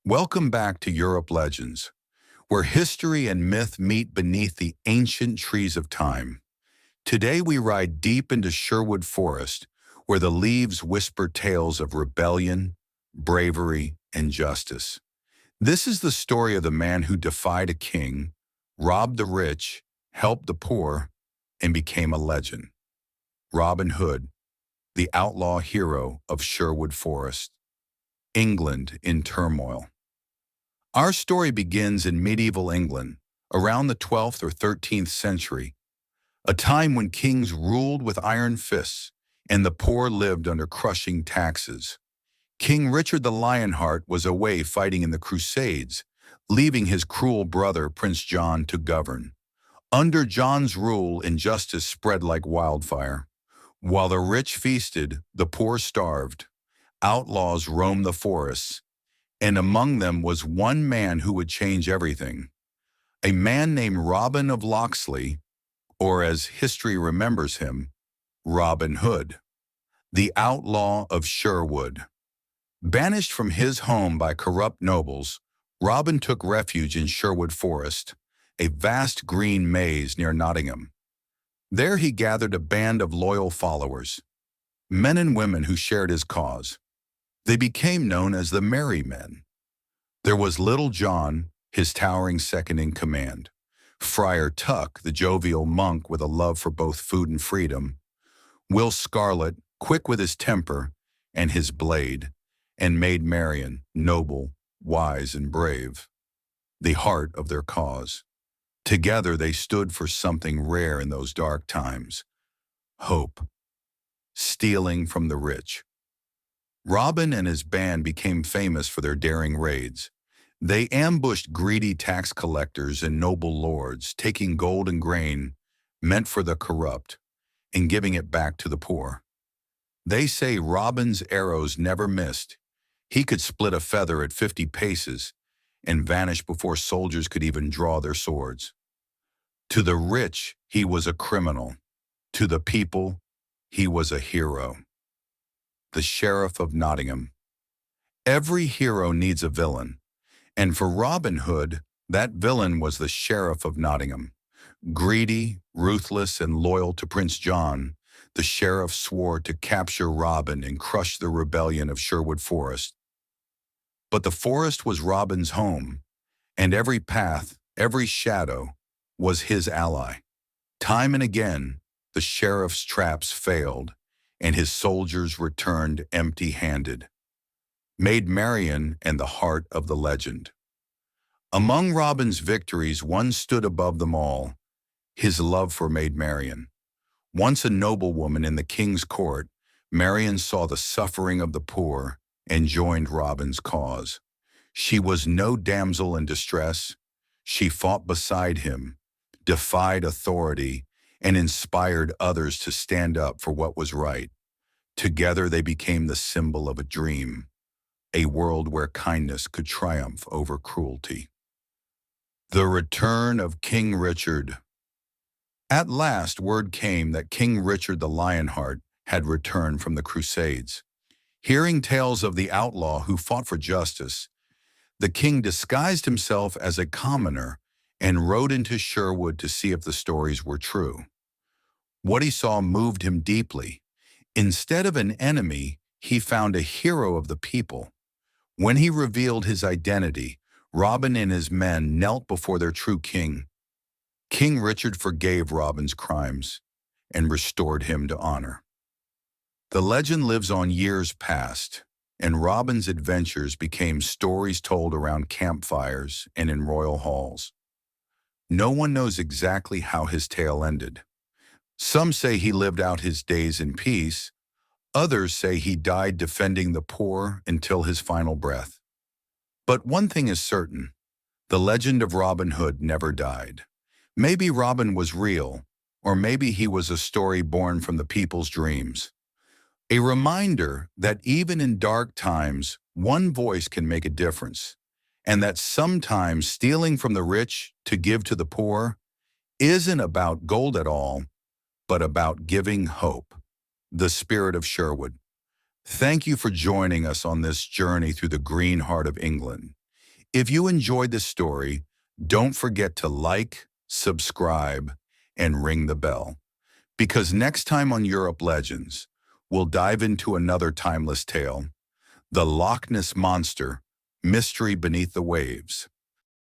Welcome back to Europe Legends, where history and myth meet beneath the ancient trees of time. Today we ride deep into Sherwood Forest, where the leaves whisper tales of rebellion, bravery, and justice. This is the story of the man who defied a king, robbed the rich, helped the poor, and became a legend. Robin Hood, the outlaw hero of Sherwood Forest. England in turmoil. Our story begins in medieval England, around the 12th or 13th century, a time when kings ruled with iron fists and the poor lived under crushing taxes. King Richard the Lionheart was away fighting in the Crusades, leaving his cruel brother Prince John to govern. Under John's rule, injustice spread like wildfire. While the rich feasted, the poor starved. Outlaws roamed the forests, and among them was one man who would change everything. A man named Robin of Locksley, or as history remembers him, Robin Hood, the outlaw of Sherwood. Banished from his home by corrupt nobles, Robin took refuge in Sherwood Forest, a vast green maze near Nottingham. There he gathered a band of loyal followers, men and women who shared his cause. They became known as the Merry Men. There was Little John, his towering second in command, Friar Tuck, the jovial monk with a love for both food and freedom, Will Scarlet, quick with his temper and his blade, and Maid Marian, noble, wise, and brave, the heart of their cause. Together they stood for something rare in those dark times: hope, stealing from the rich. Robin and his band became famous for their daring raids. They ambushed greedy tax collectors and noble lords, taking gold and grain meant for the corrupt and giving it back to the poor. They say Robin's arrows never missed. He could split a feather at 50 paces and vanish before soldiers could even draw their swords. To the rich, he was a criminal. To the people, he was a hero. The Sheriff of Nottingham. Every hero needs a villain, and for Robin Hood, that villain was the Sheriff of Nottingham. Greedy, ruthless, and loyal to Prince John, the sheriff swore to capture Robin and crush the rebellion of Sherwood Forest. But the forest was Robin's home, and every path, every shadow, was his ally. Time and again, the sheriff's traps failed, and his soldiers returned empty-handed. Maid Marian and the heart of the legend. Among Robin's victories, one stood above them all: his love for Maid Marian. Once a noblewoman in the king's court, Marian saw the suffering of the poor and joined Robin's cause. She was no damsel in distress. She fought beside him, defied authority, and inspired others to stand up for what was right. Together they became the symbol of a dream, a world where kindness could triumph over cruelty. The return of King Richard. At last, word came that King Richard the Lionheart had returned from the Crusades. Hearing tales of the outlaw who fought for justice, the king disguised himself as a commoner and rode into Sherwood to see if the stories were true. What he saw moved him deeply. Instead of an enemy, he found a hero of the people. When he revealed his identity, Robin and his men knelt before their true king. King Richard forgave Robin's crimes and restored him to honor. The legend lives on years past, and Robin's adventures became stories told around campfires and in royal halls. No one knows exactly how his tale ended. Some say he lived out his days in peace. Others say he died defending the poor until his final breath. But one thing is certain: the legend of Robin Hood never died. Maybe Robin was real, or maybe he was a story born from the people's dreams. A reminder that even in dark times, one voice can make a difference, and that sometimes stealing from the rich to give to the poor isn't about gold at all, but about giving hope. The spirit of Sherwood. Thank you for joining us on this journey through the green heart of England. If you enjoyed this story, don't forget to like, subscribe, and ring the bell. Because next time on Europe Legends, we'll dive into another timeless tale, the Loch Ness Monster, Mystery Beneath the Waves.